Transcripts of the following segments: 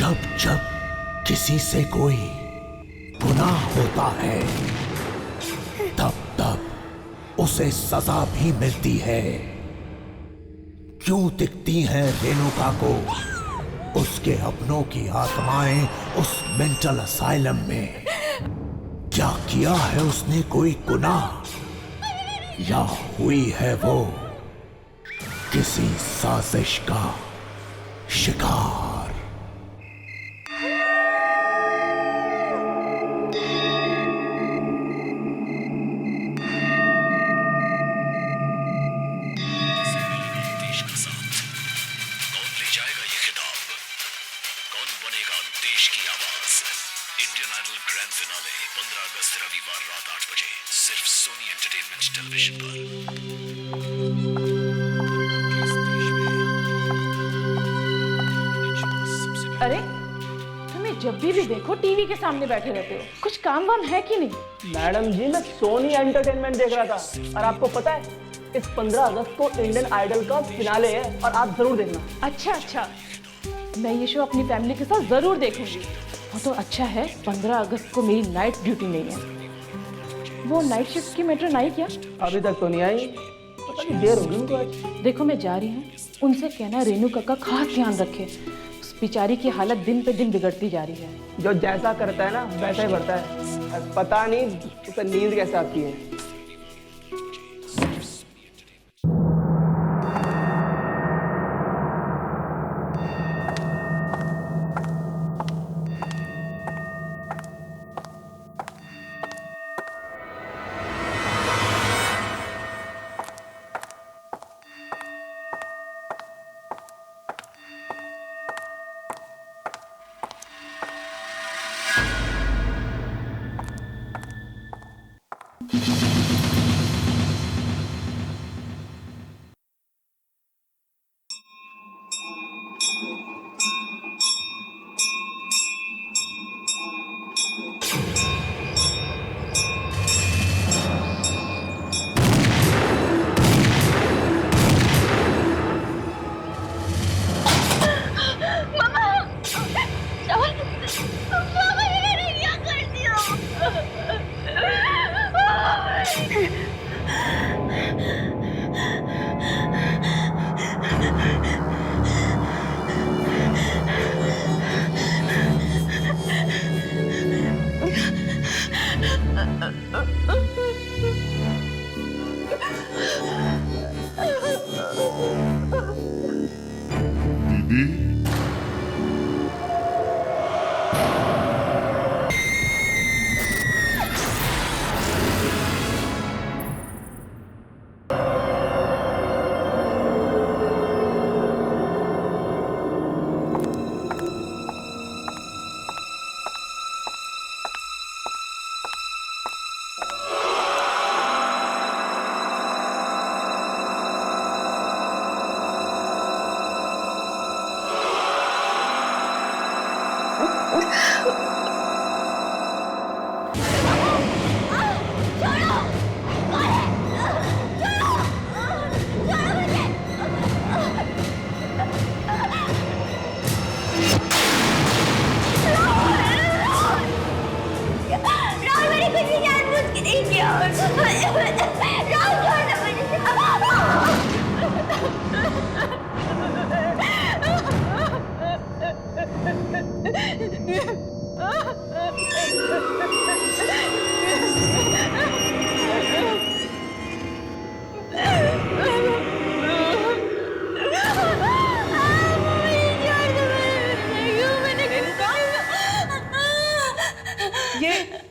जब जब किसी से कोई गुनाह होता है तब तब उसे सजा भी मिलती है। क्यों दिखती हैं रेणुका को उसके अपनों की आत्माएं उस मेंटल असाइलम में? क्या किया है उसने कोई गुनाह, या हुई है वो किसी साजिश का शिकार? इंडियन आइडल ग्रैंड फिनाले 15 अगस्त रविवार रात 8 बजे सिर्फ सोनी एंटरटेनमेंट टेलीविजन पर। अरे तुम्हें जब भी देखो टीवी के सामने बैठे रहते हो, कुछ काम वाम है कि नहीं? मैडम जी मैं सोनी एंटरटेनमेंट देख रहा था, और आपको पता है इस 15 अगस्त को इंडियन आइडल का फिनाले है और आप जरूर देखना। अच्छा, मैं ये शो अपनी फैमिली के साथ जरूर देखूंगी। वो तो अच्छा है 15 अगस्त को मेरी नाइट ड्यूटी नहीं है। वो नाइट शिफ्ट की मेट्रन आई क्या? अभी तक तो नहीं आई, पता नहीं देर होगी उनको आज। देखो मैं जा रही हूँ, उनसे कहना रेणुका का खास ध्यान रखे। उस बेचारी की हालत दिन पे दिन बिगड़ती जा रही है। जो जैसा करता है ना वैसा ही बढ़ता है। पता नहीं उसे नींद कैसे आती है।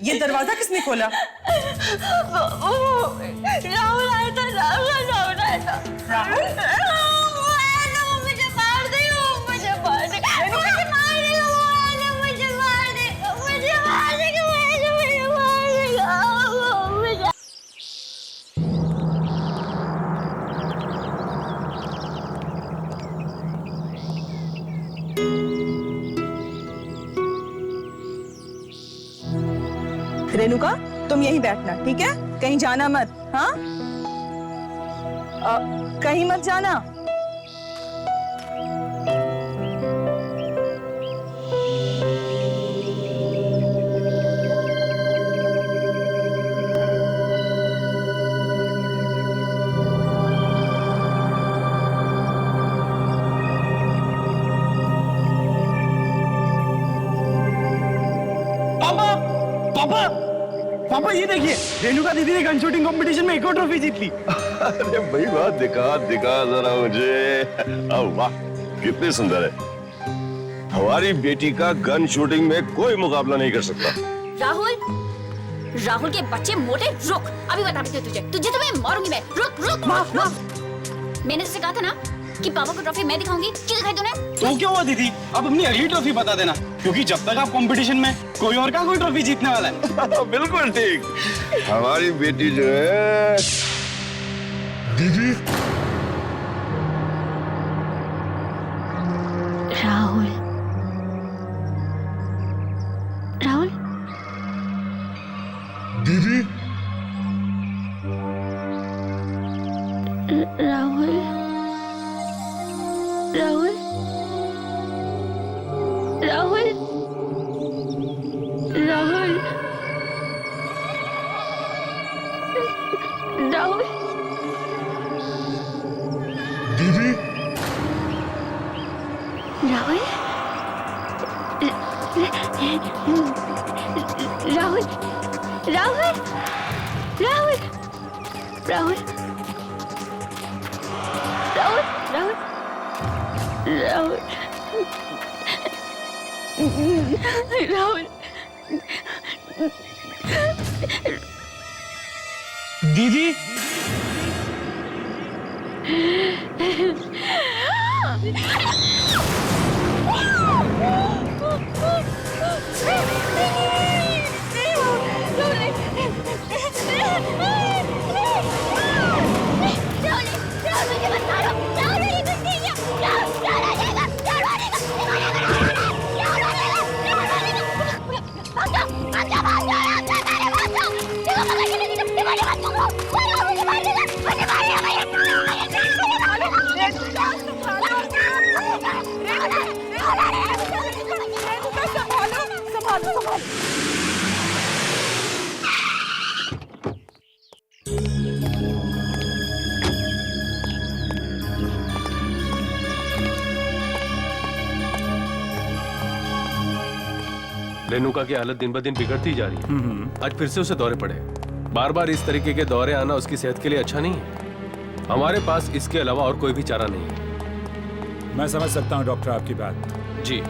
ये दरवाजा किसने खोला? राहुल आया था। मुझे मार दे। रेणुका तुम यहीं बैठना, ठीक है? कहीं जाना मत। हाँ कहीं मत जाना। पापा पापा ये देखिए, रेणुका दीदी ने गन शूटिंग कंपटीशन में एक और ट्रॉफी जीत ली। अरे भाई वाह, दिखा दिखा जरा मुझे। वाह कितनी सुंदर है। हमारी बेटी का गन शूटिंग में कोई मुकाबला नहीं कर सकता। राहुल के बच्चे मोटे, रुक, अभी बताती हूँ तुझे तो मैं मारूंगी मैं। रुक। मैंने तुझसे कहा था ना कि पापा को ट्रॉफी मैं दिखाऊंगी, क्यों दिखाई तूने? तो क्या हुआ दीदी, अब अपनी अगली ट्रॉफी बता देना, क्योंकि जब तक आप कंपटीशन में कोई और का कोई ट्रॉफी जीतने वाला है। बिल्कुल ठीक। हमारी बेटी जो है दीदी। राहुल दीदी। राहुल दीदी। दीदी रेणुका की हालत दिन ब दिन बिगड़ती जा रही है। आज फिर से उसे दौरे पड़े। बार बार इस तरीके के दौरे आना उसकी सेहत के लिए अच्छा नहीं है। हमारे पास इसके अलावा और कोई भी चारा नहीं है। मैं समझ सकता हूँ डॉक्टर आपकी बात। जी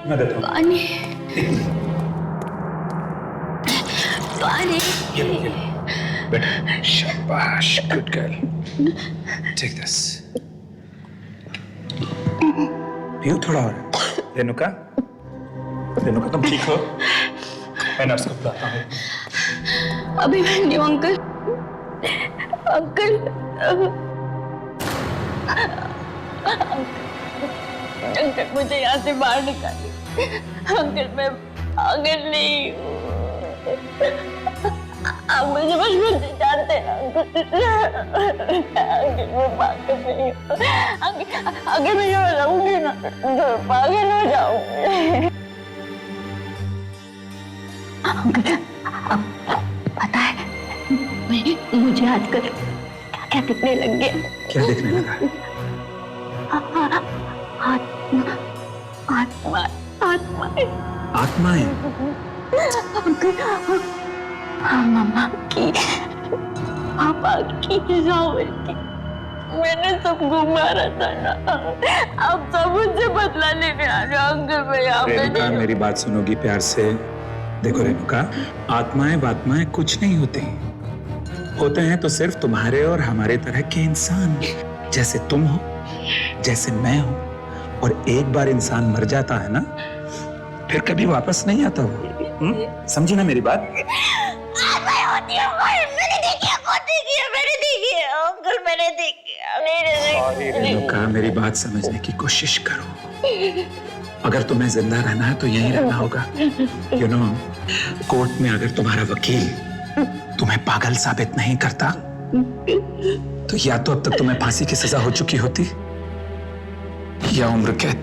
मैं देता हूँ पानी। बेटा शाबाश, गुड गर्ल, टेक दिस। पियो थोड़ा और। रेणुका तुम ठीक हो? मैं नर्स को बुलाता हूँ। अभी मैं नहीं हूँ अंकल। अंकल मुझे यहाँ से बाहर निकालिए। अंकल मैं पागल नहीं हूँ। आप मुझे बचपन से जानते जानते हैं अंकल मैं पागल नहीं हूँ। अगर मैं यहाँ रहूंगी ना तो पागल हो जाऊंगी। अंकल पता है मुझे आजकल क्या क्या दिखने लग गया। क्या दिखने लगा? आत्मा आत्मा आत्माएं। आत्माएं? मम्मा की, पापा की, राहुल की, मैंने सबको मारा था ना। अब सब मुझसे बदला लेने आ रहे अंकल। मैं यहाँ पे रेणुका मेरी बात सुनोगी प्यार से? देखो रेणुका, आत्माएं बात्माएं कुछ नहीं होते हैं तो सिर्फ तुम्हारे और हमारे तरह के इंसान, जैसे तुम हो, जैसे मैं हूं। और एक बार इंसान मर जाता है ना, फिर कभी वापस नहीं आता वो। समझी ना मेरी बात? रेणुका मेरी बात समझने की कोशिश करो। अगर तुम्हें जिंदा रहना है तो यहीं रहना होगा। यू नो, कोर्ट में अगर तुम्हारा वकील तुम्हें पागल साबित नहीं करता तो या तो अब तक तुम्हें फांसी की सजा हो चुकी होती या उम्र कैद।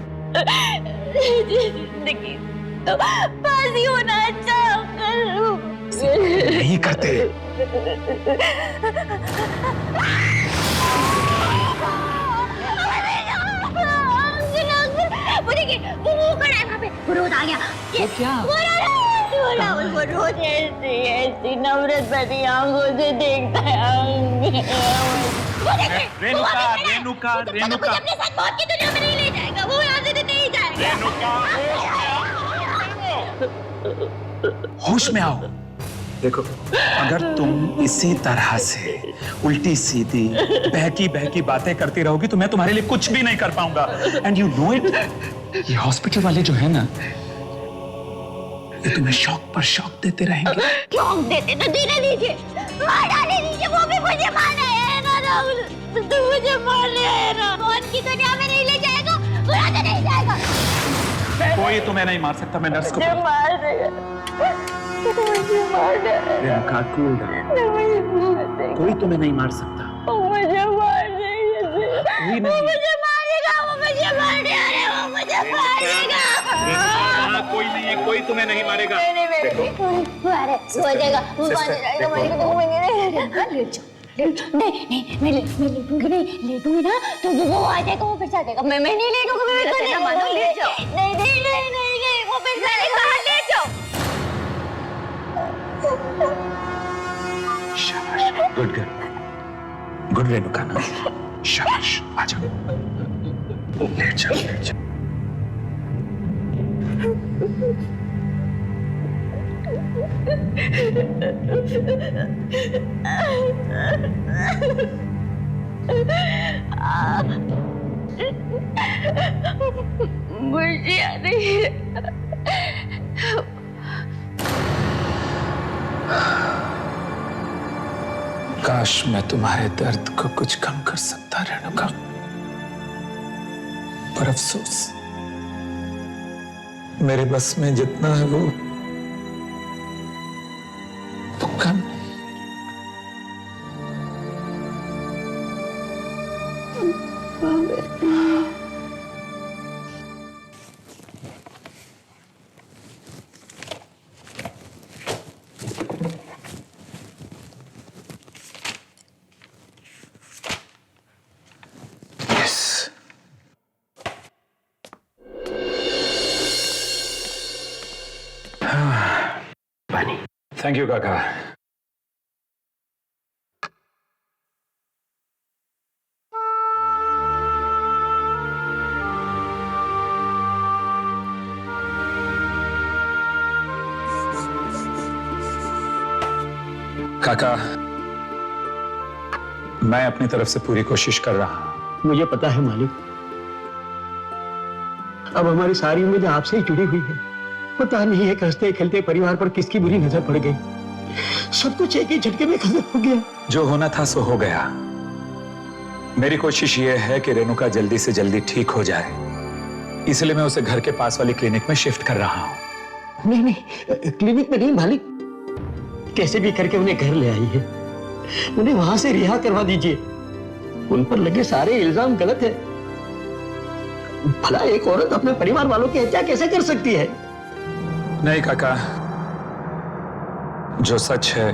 जिंदगी तो फांसी होना अच्छा अंकल। नहीं करते। वो खड़ा है वहाँ पे, वो रोज आ गया। वो क्या? वो रोज ऐसी नफरत भरी आंखों से देखता है। रेणुका, रेणुका, रेणुका, अपने साथ मौत की दुनिया में नहीं ले जाएगा। वो यहाँ से नहीं जाएगा। होश में आओ। देखो, अगर तुम इसी तरह से उल्टी सीधी बहकी बहकी बातें करती रहोगी तो मैं तुम्हारे लिए कुछ भी नहीं कर पाऊंगा। And you know it. ये हॉस्पिटल वाले जो है ना, ये तुम्हें शौक पर शौक देते रहेंगे। शौक देते तो देने दीजिए, मार डाले दीजिए। वो भी मुझे मारना है ना राहुल, तो मुझे मारना है ना। मौत की दुनिया में नहीं ले जाएगा, बुरा तो नहीं जाएगा। कोई तुम्हें नहीं मार सकता। मैं नर्स को मार देगा, मुझे मार देगा। Renuka, cool down. कोई तुम्हें नहीं मार सकता। मुझे मार देगा। कोई नहीं। मुझे मारेगा, वो मुझे मार देगा, वो मुझे मारेगा। कोई नहीं है, कोई तुम्हें नहीं मारेगा। देखो, हो जाएगा, वो मारेगा, ले जाओ। नहीं, मैं लेटूंगी नहीं, लेटूंगी ना तो वो आ जाएगा, वो फिर से आ जाएगा। मैं नहीं लेटूंगी, मैं ले जाओ। नहीं, वो फिर से आएगा, ले जाओ। शाबाश, गुड गर्ल, गुड रेणुका ना, शाबाश, आ जाओ, लेट जाओ, लेट जाओ। मुझे याद नहीं है। काश मैं तुम्हारे दर्द को कुछ कम कर सकता रेणुका, पर अफसोस मेरे बस में जितना है वो कम। थैंक यू काका। काका, मैं अपनी तरफ से पूरी कोशिश कर रहा हूं। मुझे पता है मालिक, अब हमारी सारी उम्मीदें आपसे ही जुड़ी हुई है। पता नहीं है हंसते खेलते परिवार पर किसकी बुरी नजर पड़ गई। सब कुछ एक ही झटके में खत्म हो गया। जो होना था सो हो गया। मेरी कोशिश यह है कि रेणुका जल्दी से जल्दी ठीक हो जाए, इसलिए मैं उसे घर के पास वाली क्लिनिक में शिफ्ट कर रहा हूं। नहीं, क्लिनिक में नहीं मालिक, कैसे भी करके उन्हें घर ले आई है। उन्हें वहां से रिहा करवा दीजिए। उन पर लगे सारे इल्जाम गलत है। भला एक औरत अपने परिवार वालों की हत्या कैसे कर सकती है? नहीं काका, जो सच है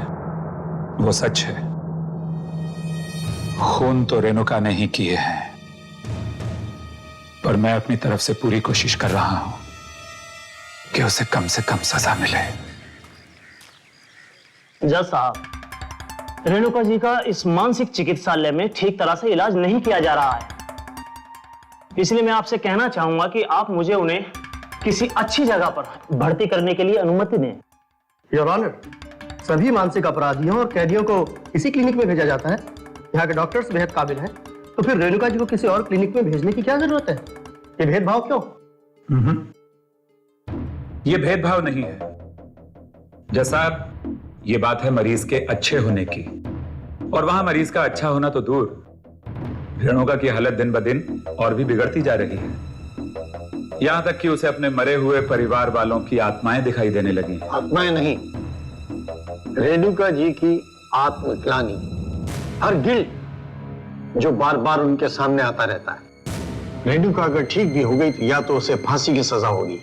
वो सच है। खून तो रेणुका ने ही किए हैं, पर मैं अपनी तरफ से पूरी कोशिश कर रहा हूं कि उसे कम से कम सजा मिले। जज साहब, रेणुका जी का इस मानसिक चिकित्सालय में ठीक तरह से इलाज नहीं किया जा रहा है, इसलिए मैं आपसे कहना चाहूंगा कि आप मुझे उन्हें किसी अच्छी जगह पर भर्ती करने के लिए अनुमति दें। योर ऑनर, सभी मानसिक अपराधियों और कैदियों को इसी क्लिनिक में भेजा जाता है। यहाँ के डॉक्टर्स बेहद काबिल हैं, तो फिर रेणुका जी को किसी और क्लिनिक में भेजने की क्या जरूरत है? ये भेदभाव क्यों? ये भेदभाव नहीं है जैसा, ये बात है मरीज के अच्छे होने की, और वहां मरीज का अच्छा होना तो दूर, रेणुका की हालत दिन ब दिन और भी बिगड़ती जा रही है। यहां तक कि उसे अपने मरे हुए परिवार वालों की आत्माएं दिखाई देने लगी। आत्माएं नहीं, रेणुका जी की आत्मग्लानि, हर गिल्ट जो बार बार उनके सामने आता रहता है। रेणुका अगर ठीक भी हो गई तो या तो उसे फांसी की सजा होगी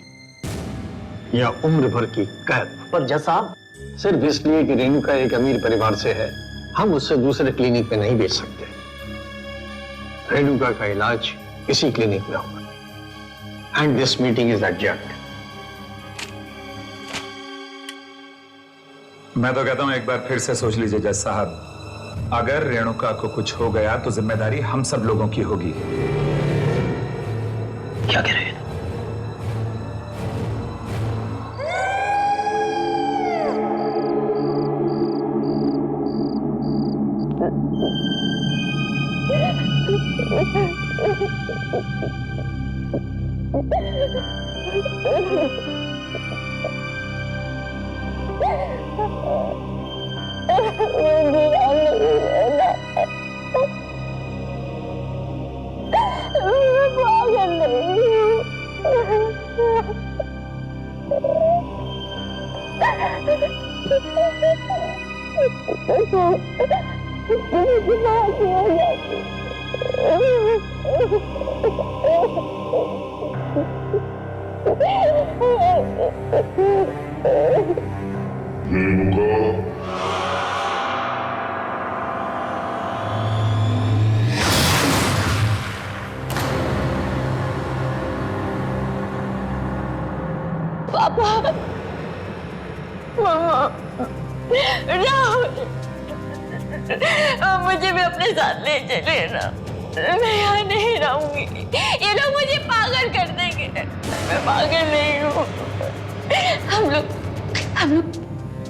या उम्र भर की कैद। पर जज साहब, सिर्फ इसलिए कि रेणुका एक अमीर परिवार से है, हम उससे दूसरे क्लिनिक में नहीं भेज सकते। रेणुका का इलाज इसी क्लिनिक में होगा। And this meeting is adjourned. मैं तो कहता हूं एक बार फिर से सोच लीजिए जज साहब, अगर रेणुका को कुछ हो गया तो जिम्मेदारी हम सब लोगों की होगी। क्या कह रहे हैं? पापा, मामा, राहुल, मुझे भी अपने साथ ले चले ना। मैं यहाँ नहीं रहूंगी, ये लोग मुझे पागल कर देंगे। मैं पागल नहीं हूँ। हम लोग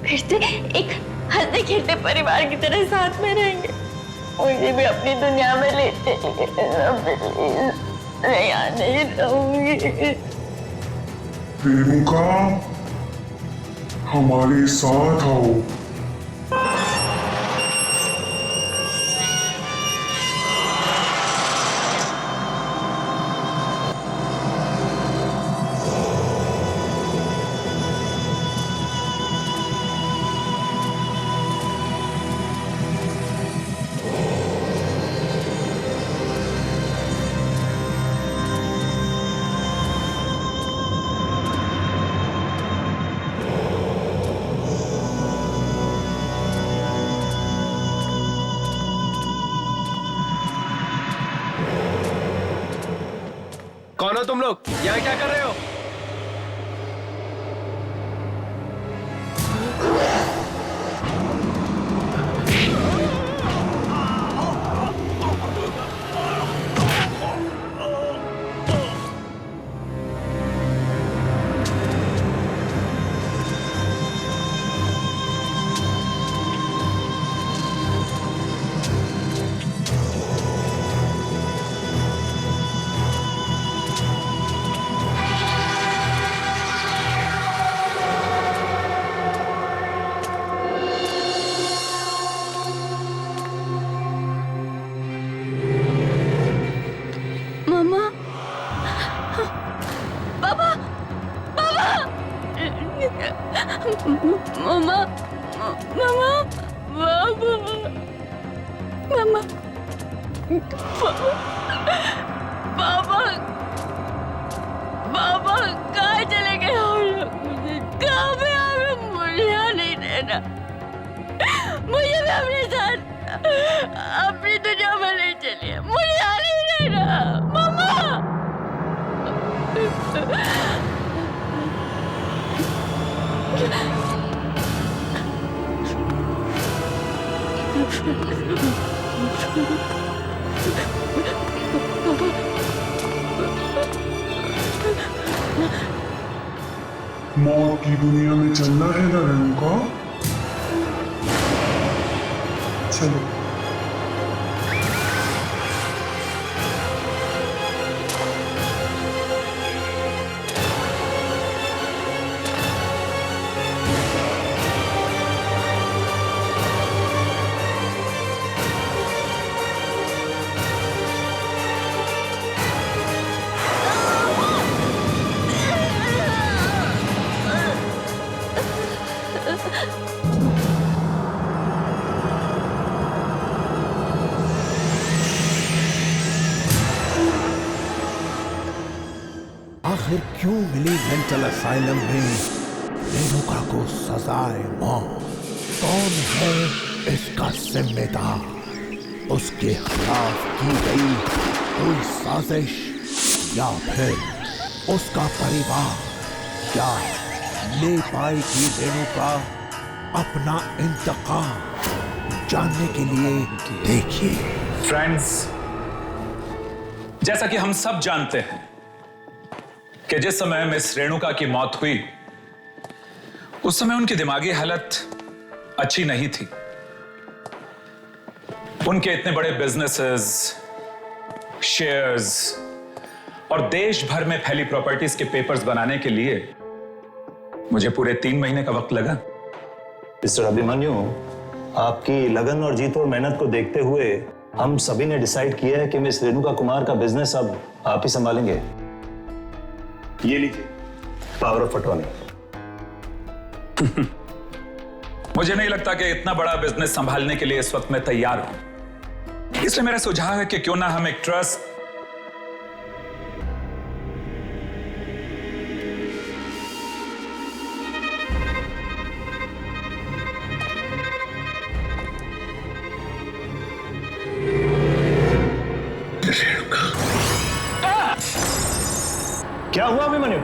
फिर से एक हंसते खेलते परिवार की तरह साथ में रहेंगे। मुझे भी अपनी दुनिया में ले चलिए। मैं यहाँ नहीं रहूंगी। रेणुका, हमारे साथ आओ। कौन हो तुम लोग? यहाँ क्या कर रहे हो? मामा, मामा, बाबा। मामा पापा पापा कहाँ चले गए हम लोग? मुझे कहाँ पे आप मुझे यहाँ नहीं रहना, मुझे भी अपने साथ अपनी दुनिया में ले चलिए, मुझे यहाँ नहीं रहना मामा। मौत की दुनिया में चलना है ना रेणुका? चलो। आखिर क्यों मिली मेंटल असाइलम में रेणुका को सजाए मौत? कौन है इसका जिम्मेदार? उसके खिलाफ की गई कोई साजिश या फिर उसका परिवार? क्या ले पाएगी रेणुका अपना इंतकाम? जानने के लिए देखिए। फ्रेंड्स, जैसा कि हम सब जानते हैं कि जिस समय मिस रेणुका की मौत हुई उस समय उनकी दिमागी हालत अच्छी नहीं थी। उनके इतने बड़े बिजनेसेस, शेयर्स और देश भर में फैली प्रॉपर्टीज के पेपर्स बनाने के लिए मुझे पूरे 3 महीने का वक्त लगा। मिस्टर अभिमन्यु, आपकी लगन और जीत और मेहनत को देखते हुए हम सभी ने डिसाइड किया है कि मिस रेणुका कुमार का बिजनेस अब आप ही संभालेंगे। ये लीजिए पावर ऑफ अटॉर्नी। मुझे नहीं लगता कि इतना बड़ा बिजनेस संभालने के लिए इस वक्त मैं तैयार हूं। इसलिए मेरा सुझाव है कि क्यों ना हम एक ट्रस्ट क्या हुआ अभिमन्यु?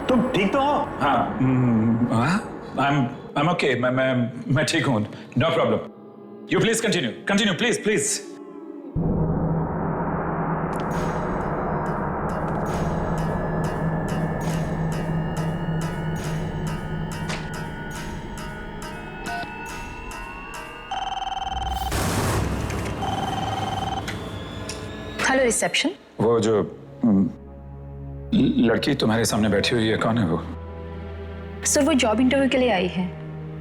तुम ठीक तो हो? हाँ, I'm okay. मैं ठीक हूं। No problem. You please continue. Continue, please, please. Hello reception. वो जो लड़की तुम्हारे सामने बैठी हुई है, कौन है वो? सर, वो जॉब इंटरव्यू के लिए आई है,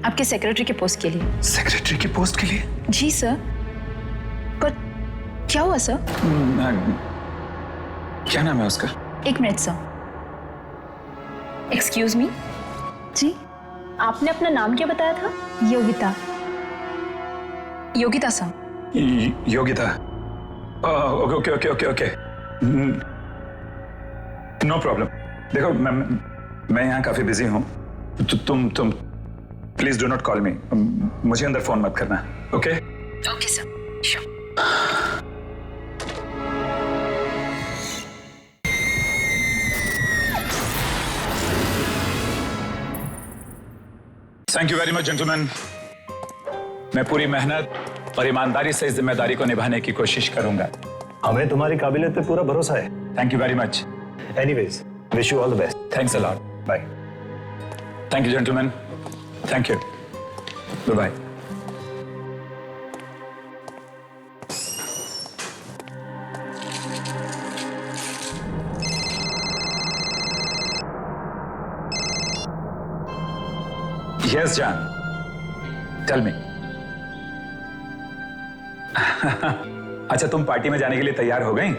आपके सेक्रेटरी के पोस्ट के लिए। सेक्रेटरी की पोस्ट के लिए? जी सर। पर क्या हुआ सर? क्या नाम है उसका? 1 मिनट सर। Excuse me. जी, आपने अपना नाम क्या बताया था? Yogita. Yogita sir. Yogita. Okay okay okay okay. No problem. देखो, मैं यहाँ काफी बिजी हूँ। तुम please do not call me. मुझे अंदर फोन मत करना। Okay okay sir, sure. Thank you very much gentleman. मैं पूरी मेहनत और ईमानदारी से इस जिम्मेदारी को निभाने की कोशिश करूंगा। हमें तुम्हारी काबिलियत पे पूरा भरोसा है। Thank you very much. Anyways, wish you all the best. Thanks a lot. Bye. Thank you gentleman. Thank you. Bye bye. Yes जान, टेल मी। अच्छा, तुम पार्टी में जाने के लिए तैयार हो गई?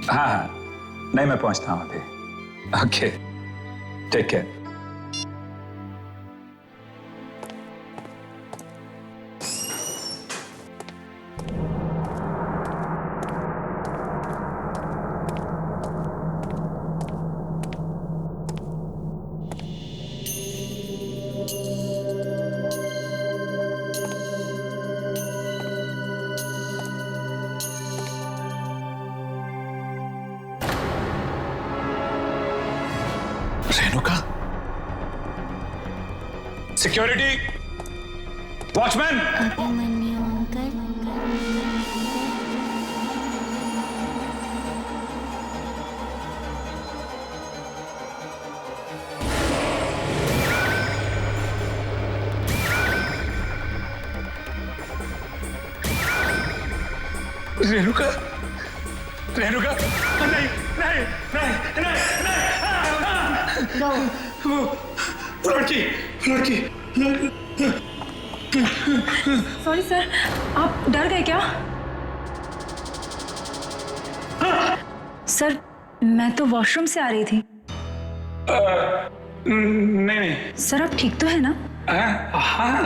हाँ हाँ, नहीं मैं पहुंचता हूं अभी। Okay, take care. Security, watchman. Abhimanyu uncle, Renuka, Renuka, नहीं नहीं नहीं नहीं, वो लड़की, लड़की। सॉरी सर, आप डर गए क्या? सर, मैं तो वॉशरूम से आ रही थी। नहीं नहीं सर, आप ठीक तो है ना? हाँ,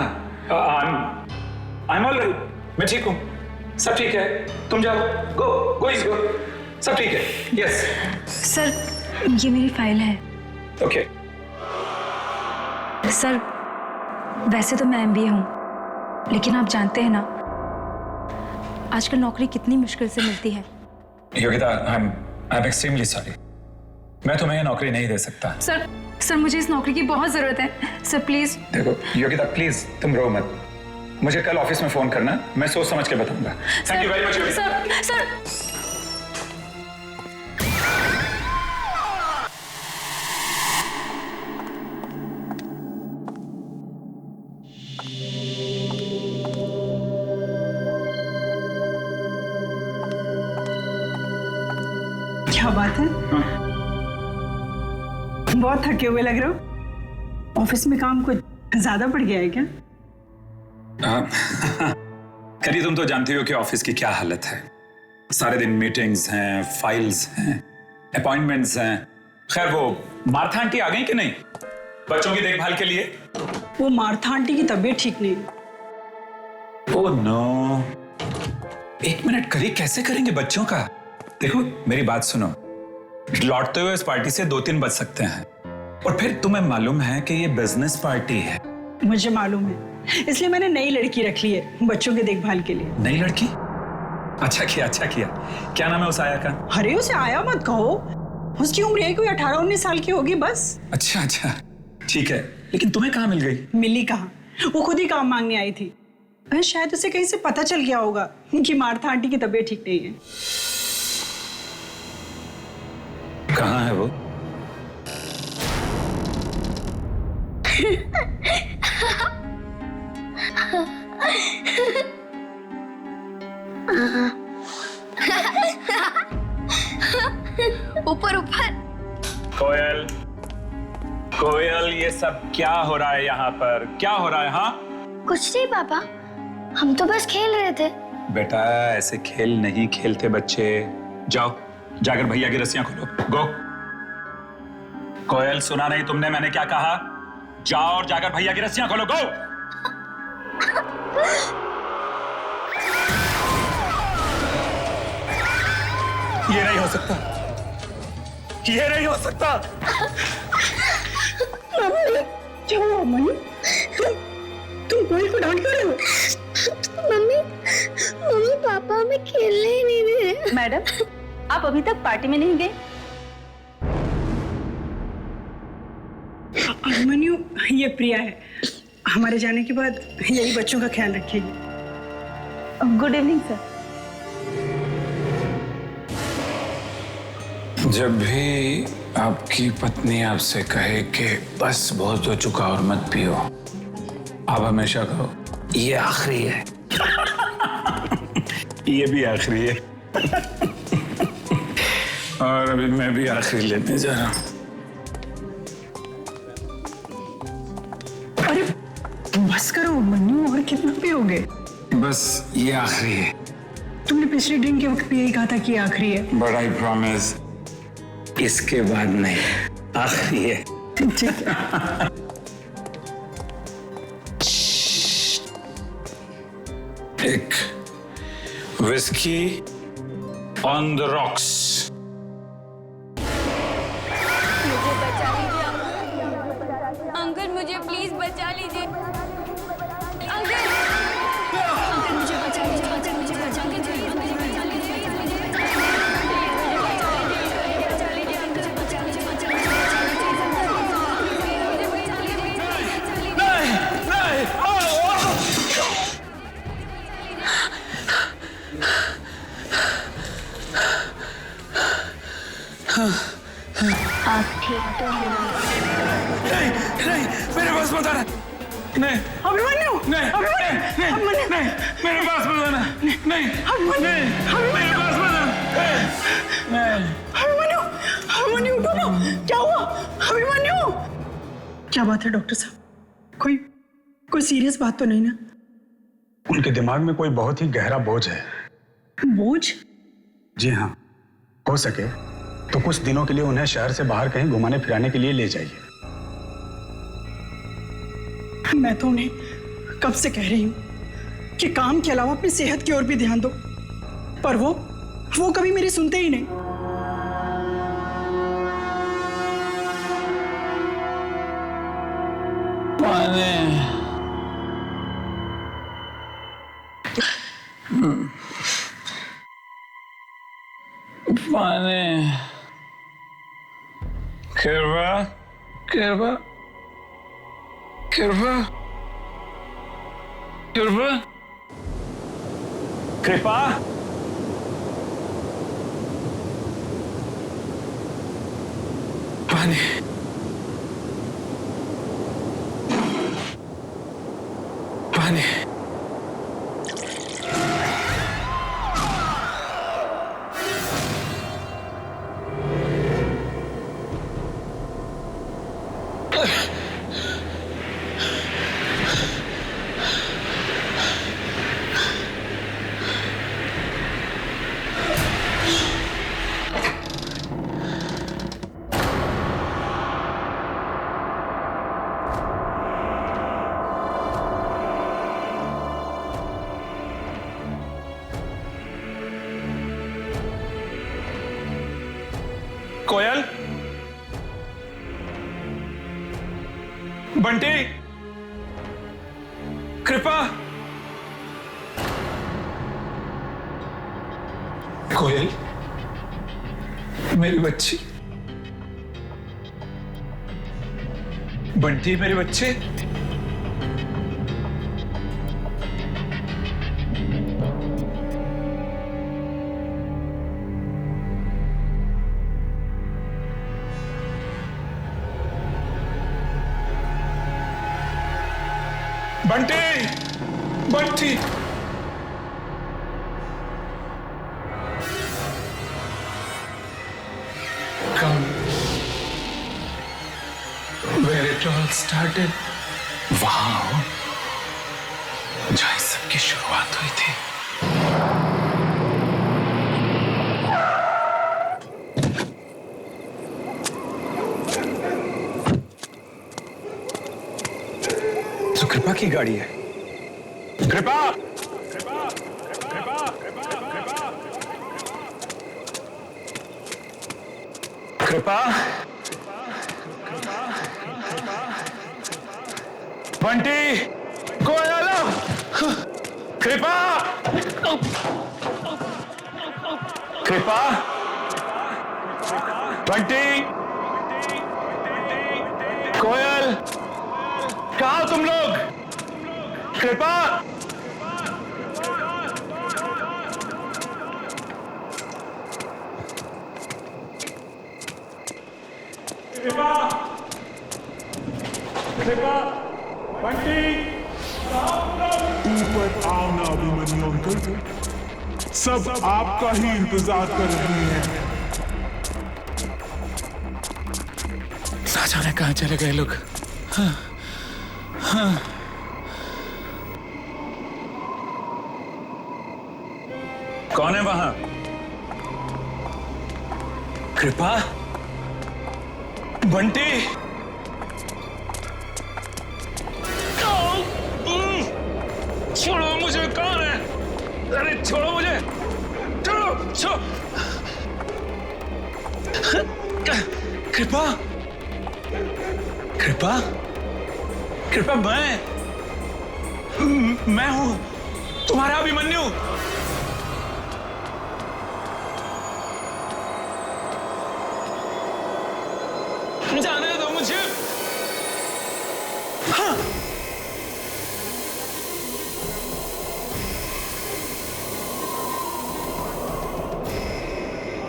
I'm all right, मैं ठीक हूँ, सब ठीक है, तुम जाओ, गो, सब ठीक है, यस। सर, ये मेरी फाइल है। ओके। सर, वैसे तो मैं MBA हूँ, लेकिन आप जानते हैं ना आजकल नौकरी कितनी मुश्किल से मिलती है। योगिता, I'm extremely sorry, मैं तुम्हें ये नौकरी नहीं दे सकता। सर, मुझे इस नौकरी की बहुत जरूरत है। Sir please. देखो योगिता, प्लीज तुम रो मत, मुझे कल ऑफिस में फोन करना, मैं सोच समझ के बताऊंगा। Thank you very much Yogita. Sir क्या बात है? बहुत थके हुए लग रहे हो। ऑफिस में काम कुछ ज्यादा बढ़ गया है क्या? करी, तुम तो जानती हो कि ऑफिस की क्या हालत है। सारे दिन मीटिंग्स हैं, फाइल्स हैं, अपॉइंटमेंट्स हैं। खैर, वो मार्था आंटी आ गई कि नहीं बच्चों की देखभाल के लिए? वो मार्था आंटी की तबीयत ठीक नहीं। ओह नो, एक मिनट करी, कैसे करेंगे बच्चों का? देखो मेरी बात सुनो, लौटते हुए इस पार्टी से 2-3 बज सकते हैं, और फिर तुम्हें मालूम है कि ये बिजनेस पार्टी है। मुझे मालूम है, इसलिए मैंने नई लड़की रख ली है बच्चों की देखभाल के लिए। नई लड़की? अच्छा किया। क्या नाम है उस आया का? अरे उसे आया मत कहो, उसकी उम्र है कोई 18-19 साल की होगी बस। अच्छा, ठीक है, लेकिन तुम्हें कहाँ मिल गई? मिली कहाँ, वो खुद ही काम मांगने आई थी। शायद उसे कहीं से पता चल गया होगा कि मार्था आंटी की तबीयत ठीक नहीं है। कहाँ है वो? ऊपर। कोयल, ये सब क्या हो रहा है यहाँ पर? क्या हो रहा है? हाँ कुछ नहीं पापा, हम तो बस खेल रहे थे। बेटा, ऐसे खेल नहीं खेलते बच्चे। जाओ, जाकर भैया की रस्सियां खोलो, गो। कोयल, सुना नहीं तुमने मैंने क्या कहा? जाओ और जाकर भैया की रस्सियां खोलो, गो। ये नहीं हो सकता, ये नहीं हो सकता। क्या हुआ मम्मी? तुम कोयल को डांट रहे हो? मम्मी पापा हमें खेलने ही नहीं दे रहे। मैडम, आप अभी तक पार्टी में नहीं गए? अभिमन्यु, ये प्रिया है, हमारे जाने के बाद यही बच्चों का ख्याल रखेगी। Good evening sir. जब भी आपकी पत्नी आपसे कहे कि बस बहुत हो चुका और मत पियो, आप हमेशा कहो ये आखिरी है। ये भी आखिरी है। और अभी मैं भी आखिरी लेने जा रहा हूं। अरे बस करो मन्नू, और कितना पियोगे? बस ये आखिरी है। तुमने पिछले ड्रिंक के वक्त भी यही कहा था कि आखिरी है। बट आई प्रॉमिस, इसके बाद नहीं, आखिरी है। ठीक है। एक विस्की ऑन द रॉक्स। मुझे बचा लीजिए अंकल, मुझे प्लीज बचा लीजिए अंकल। अंकल मुझे बचा लीजिए, अंकल मुझे बचा लीजिए, नहीं, मेरे पास मत आना। नहीं अभिमन्यु, नहीं अभिमन्यु, नहीं, मेरे पास मत आना। नहीं मेरे पास मत आना। अभिमन्यु उठो ना, क्या हुआ अभिमन्यु? क्या बात है डॉक्टर साहब? कोई सीरियस बात तो नहीं ना? उनके दिमाग में कोई बहुत ही गहरा बोझ है। बोझ? जी हाँ, हो सके तो कुछ दिनों के लिए उन्हें शहर से बाहर कहीं घुमाने फिराने के लिए ले जाइए। मैं तो उन्हें कब से कह रही हूँ कि काम के अलावा अपनी सेहत की ओर भी ध्यान दो, पर वो कभी मेरी सुनते ही नहीं। कृपा, पानी, पानी। कोयल, बंटी, कृपा, कोयल, मेरी बच्ची, बंटी मेरे बच्चे। Bunty, Bunty, come where it all started. वहाँ जहाँ इस सब की शुरुआत हुई थी। तो कृपा की गाड़ी है। कृपा, कृपा, बंटी, कोयल, कृपा, कृपा, बंटी, कोयल, कहाँ हो तुम लोग? कृपा, कृपा, कृपा, बंटी, ऊपर आओ ना अभिमन्यु अंकल, सब आपका ही इंतजार कर रही हैं। ना जाने कहाँ चले गए लोग। हाँ, हाँ। कौन है वहां? कृपा, बंटी, छोड़ो मुझे, कौन है? अरे छोड़ो मुझे, छोड़ो, छोड़ो। कृपा, कृपा, कृपा, मैं हूं तुम्हारा अभिमन्यु। जाने दो मुझे। हाँ।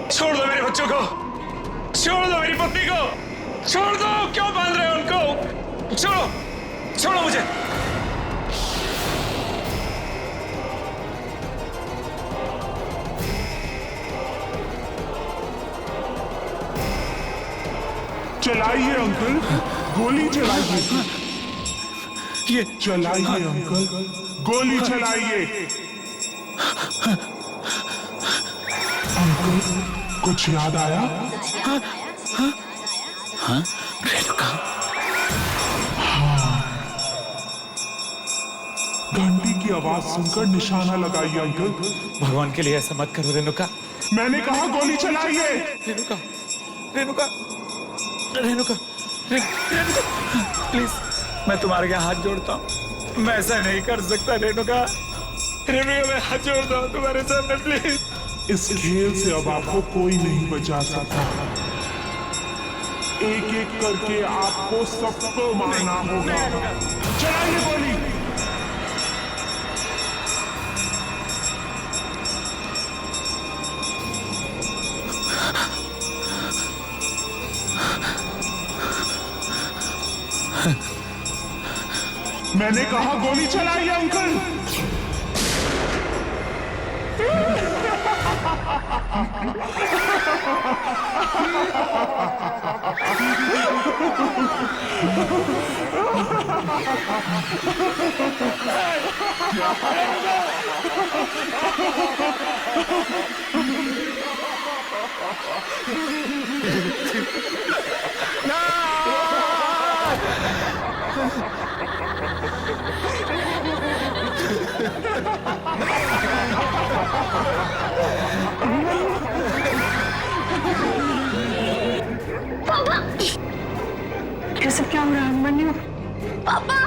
छोड़ दो मेरे बच्चों को, छोड़ दो मेरी पत्नी को, छोड़ दो, क्यों बांध रहे हो उनको? छोड़ो, छोड़ो मुझे। चलाइए अंकल, गोली चलाइए। ये चलाइए अंकल, गोली चलाइए। अंकल, कुछ याद आया? हाँ, रेणुका। हाँ, घंटी की आवाज सुनकर निशाना लगाइए अंकल। भगवान के लिए ऐसा मत करो रेणुका। मैंने कहा गोली चलाइए। रेणुका, रेणुका, रेणुका, रेणुका, प्लीज, मैं तुम्हारे यहाँ हाथ जोड़ता हूँ। मैं ऐसा नहीं कर सकता रेणुका। रेणुका, मैं हाथ जोड़ता हूँ तुम्हारे सामने, प्लीज। इस खेल से अब आपको कोई नहीं बचा सकता। एक एक करके आपको सबको मारना होगा। चलाइए गोली। मैंने कहा गोली चलाइए अंकल। पापा, ये सब क्या हो रहा है मन्नू? पापा,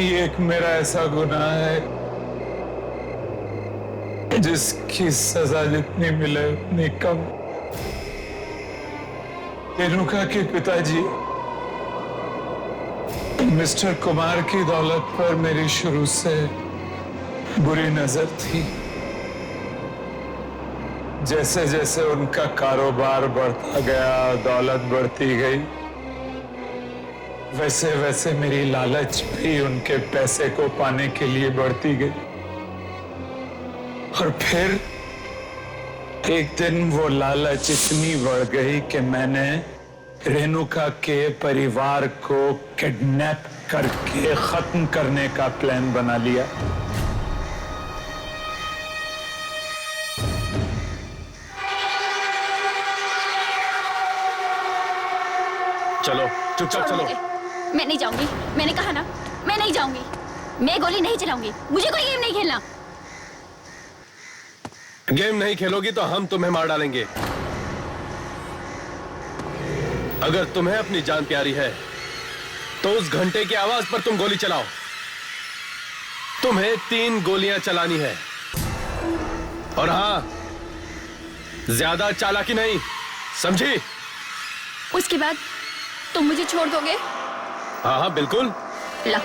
ये एक मेरा ऐसा गुनाह है जिसकी सजा जितनी मिले उतनी कम। रेणुका के पिताजी मिस्टर कुमार की दौलत पर मेरी शुरू से बुरी नजर थी। जैसे जैसे उनका कारोबार बढ़ता गया, दौलत बढ़ती गई, वैसे वैसे मेरी लालच भी उनके पैसे को पाने के लिए बढ़ती गई। और फिर एक दिन वो लालच इतनी बढ़ गई कि मैंने रेणुका के परिवार को किडनैप करके खत्म करने का प्लान बना लिया। चलो, चुपचाप चलो। मैं नहीं जाऊंगी, मैंने कहा ना, मैं नहीं जाऊंगी। मैं गोली नहीं चलाऊंगी, मुझे कोई गेम नहीं खेलना। गेम नहीं खेलोगी तो हम तुम्हें मार डालेंगे। अगर तुम्हें अपनी जान प्यारी है तो उस घंटे की आवाज पर तुम गोली चलाओ। तुम्हें 3 गोलियां चलानी है। और हाँ, ज्यादा चालाकी नहीं, समझी? उसके बाद तुम मुझे छोड़ दोगे? हाँ हाँ बिल्कुल। ला।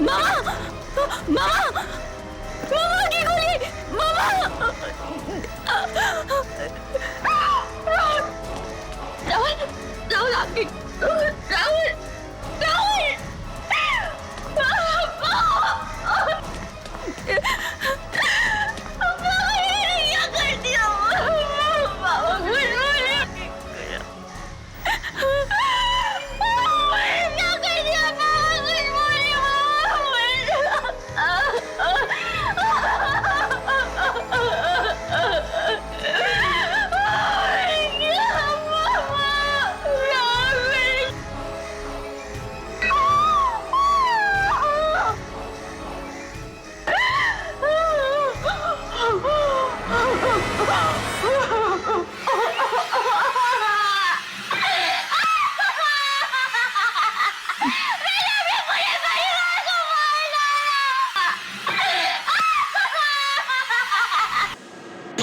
मामा मामा मामा की गोली मामा राहुल राहुल आपकी राहुल राहुल क्या कर दिया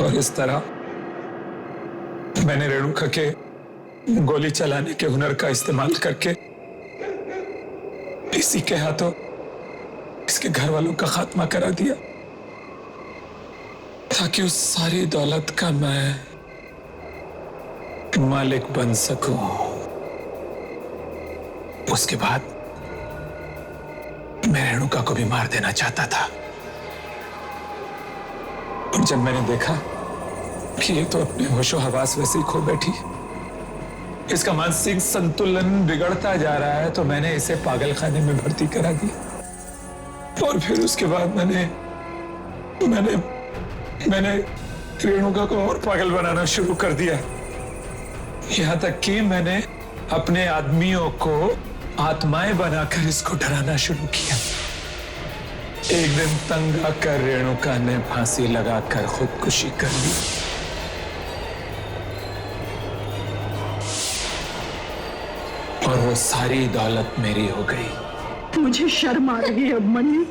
और इस तरह मैंने रेणुका के गोली चलाने के हुनर का इस्तेमाल करके इसी के हाथों इसके घर वालों का खात्मा करा दिया, ताकि उस सारी दौलत का मैं मालिक बन सकूं। उसके बाद मैं रेणुका को भी मार देना चाहता था। और जब मैंने देखा कि ये तो अपने होशो हवास वैसे ही खो बैठी, इसका मानसिक संतुलन बिगड़ता जा रहा है, तो मैंने इसे पागल खाने में भर्ती करा दिया। और फिर उसके बाद मैंने रेणुका को और पागल बनाना शुरू कर दिया। यहां तक कि मैंने अपने आदमियों को आत्माएं बनाकर इसको डराना शुरू किया। एक दिन तंग आकर रेणुका ने फांसी लगाकर खुदकुशी कर ली। और वो सारी दौलत मेरी हो गई। मुझे शर्म आ रही है अभिमन्यु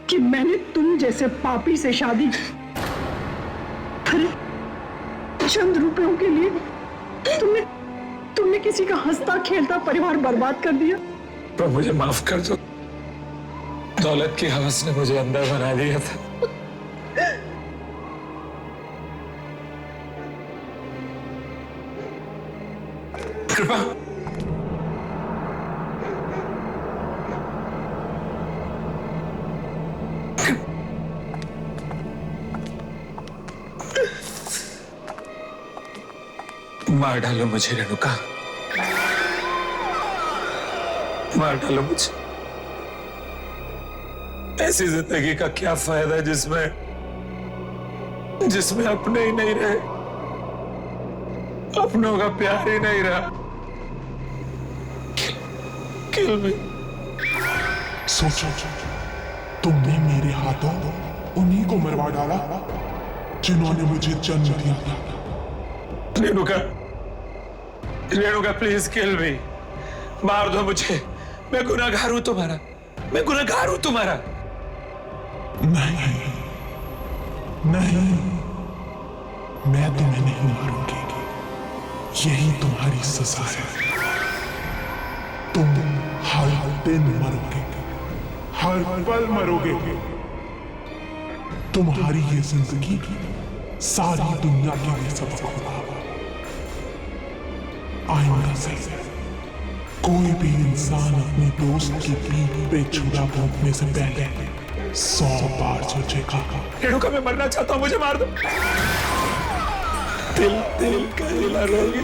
कि मैंने तुम जैसे पापी से शादी की। अरे चंद रुपयों के लिए तुमने किसी का हंसता खेलता परिवार बर्बाद कर दिया। पर मुझे माफ कर दो, दौलत की हवस ने मुझे अंधा बना दिया था। कृपा मार डालो मुझे रेणुका, मार डालो मुझे। ऐसी जिंदगी का क्या फायदा जिसमें अपने ही नहीं रहे, अपनों का प्यार ही नहीं रहा। किल मी। सोचो, तुमने मेरे हाथों उन्हीं को मरवा डाला जिन्होंने मुझे जन्म दिया था। रेणुका प्लीज किल मी, मार दो मुझे। मैं गुनहगार हूं तुम्हारा, मैं गुनहगार हूं तुम्हारा। नहीं, मैं तुम्हें नहीं मारूंगी। यही तुम्हारी सजा है। तुम हर दिन मरोगे, हर पल मरोगे। तुम्हारी ये जिंदगी सारी दुनिया के लिए सबक होगा। आइंदा से कोई भी इंसान अपने दोस्त की पीठ पे छुरा भोंकने से पहले 100 बार सोचेगा। रेणुका मैं मरना चाहता हूं, मुझे मार दो। दिल घड़ी मरोगी।